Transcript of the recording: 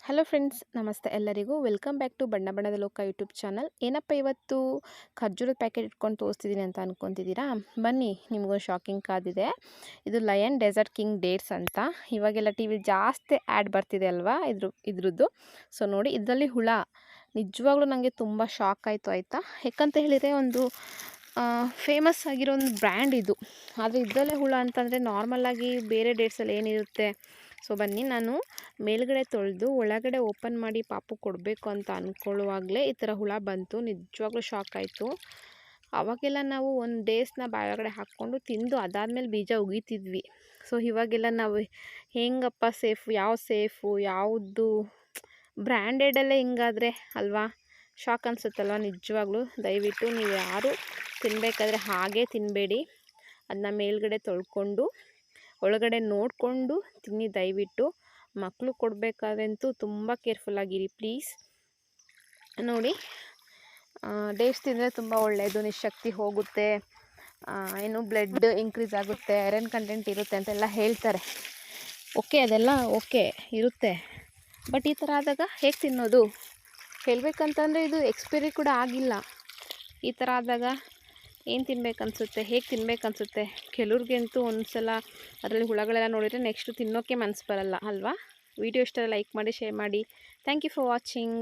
Hello friends, ನಮಸ್ತೆ ಎಲ್ಲರಿಗೂ. Welcome back to ಬಣ್ಣ ಬಣ್ಣದ ಲೋಕ ಯೂಟ್ಯೂಬ್ ಚಾನಲ್. ಏನಪ್ಪ ಇವತ್ತು ಖರ್ಜೂರದ ಪ್ಯಾಕೆಟ್ ಇಟ್ಕೊಂಡು ತೋರಿಸ್ತಿದ್ದೀನಿ ಅಂತ ಅಂದ್ಕೊತಿದ್ದೀರಾ? ಬನ್ನಿ, ನಿಮಗೊಂದು ಶಾಕಿಂಗ್ ಕಾದಿದೆ. ಇದು ಲಯನ್ ಡೆಸರ್ಟ್ ಕಿಂಗ್ ಡೇಟ್ಸ್ ಅಂತ. ಇವಾಗೆಲ್ಲ ಟಿ ವಿ ಜಾಸ್ತಿ ಆ್ಯಡ್ ಬರ್ತಿದೆ ಅಲ್ವಾ ಇದ್ರದ್ದು. ಸೊ ನೋಡಿ, ಇದರಲ್ಲಿ ಹುಳ ನಿಜವಾಗ್ಲೂ ನನಗೆ ತುಂಬ ಶಾಕ್ ಆಯಿತು ಆಯಿತಾ. ಯಾಕಂತ ಹೇಳಿದರೆ ಒಂದು ಫೇಮಸ್ ಆಗಿರೋ ಒಂದು ಬ್ರ್ಯಾಂಡ್ ಇದು. ಆದರೆ ಇದರಲ್ಲೇ ಹುಳ ಅಂತಂದರೆ ನಾರ್ಮಲಾಗಿ ಬೇರೆ ಡೇಟ್ಸಲ್ಲಿ ಏನಿರುತ್ತೆ. ಸೊ ಬನ್ನಿ, ನಾನು ಮೇಲ್ಗಡೆ ತೊಳೆದು ಒಳಗಡೆ ಓಪನ್ ಮಾಡಿ ಪಾಪು ಕೊಡಬೇಕು ಅಂತ ಅಂದ್ಕೊಳ್ಳುವಾಗಲೇ ಈ ಥರ ಹುಳ ಬಂತು. ನಿಜವಾಗ್ಲೂ ಶಾಕ್ ಆಯಿತು. ಅವಾಗೆಲ್ಲ ನಾವು ಒಂದು ಡೇಸ್ನ ಬಾಯೊಳಗಡೆ ಹಾಕ್ಕೊಂಡು ತಿಂದು ಅದಾದಮೇಲೆ ಬೀಜ ಉಗಿತಿದ್ವಿ. ಸೊ ಇವಾಗೆಲ್ಲ ನಾವು ಹೆಂಗಪ್ಪ ಸೇಫು ಯಾವುದು ಬ್ರ್ಯಾಂಡೆಡಲ್ಲೇ ಹಿಂಗಾದರೆ ಅಲ್ವಾ, ಶಾಕ್ ಅನಿಸುತ್ತಲ್ವ ನಿಜವಾಗ್ಲೂ. ದಯವಿಟ್ಟು ನೀವು ಯಾರು ತಿನ್ನಬೇಕಾದ್ರೆ ಹಾಗೇ ತಿನ್ನಬೇಡಿ. ಅದನ್ನ ಮೇಲ್ಗಡೆ ತೊಳ್ಕೊಂಡು ಒಳಗಡೆ ನೋಡಿಕೊಂಡು ತಿನ್ನಿ ದಯವಿಟ್ಟು. ಮಕ್ಕಳು ಕೊಡಬೇಕಾದ್ರಂತೂ ತುಂಬ ಕೇರ್ಫುಲ್ಲಾಗಿರಿ ಪ್ಲೀಸ್. ನೋಡಿ, ಡೇಟ್ಸ್ ತಿಂದರೆ ತುಂಬ ಒಳ್ಳೆಯದು, ನಿಶಕ್ತಿ ಹೋಗುತ್ತೆ, ಬ್ಲಡ್ ಇನ್ಕ್ರೀಸ್ ಆಗುತ್ತೆ, ಐರನ್ ಕಂಟೆಂಟ್ ಇರುತ್ತೆ ಅಂತೆಲ್ಲ ಹೇಳ್ತಾರೆ. ಓಕೆ, ಅದೆಲ್ಲ ಓಕೆ ಇರುತ್ತೆ. ಬಟ್ ಈ ಥರ ಆದಾಗ ಹೇಗೆ ತಿನ್ನೋದು? ಹೇಳ್ಬೇಕಂತಂದರೆ ಇದು ಎಕ್ಸ್ಪೈರಿ ಕೂಡ ಆಗಿಲ್ಲ. ಈ ಥರ ಆದಾಗ ಏನು ತಿನ್ಬೇಕನ್ಸುತ್ತೆ, ಹೇಗೆ ತಿನ್ಬೇಕನ್ಸುತ್ತೆ? ಕೆಲವ್ರಿಗಂತೂ ಒಂದು ಸಲ ಅದರಲ್ಲಿ ಹುಳಗಳೆಲ್ಲ ನೋಡಿದರೆ ನೆಕ್ಸ್ಟು ತಿನ್ನೋಕ್ಕೆ ಮನಸ್ಸು ಬರಲ್ಲ ಅಲ್ವಾ. ವಿಡಿಯೋ ಇಷ್ಟ ಲೈಕ್ ಮಾಡಿ, ಶೇರ್ ಮಾಡಿ. Thank you for watching.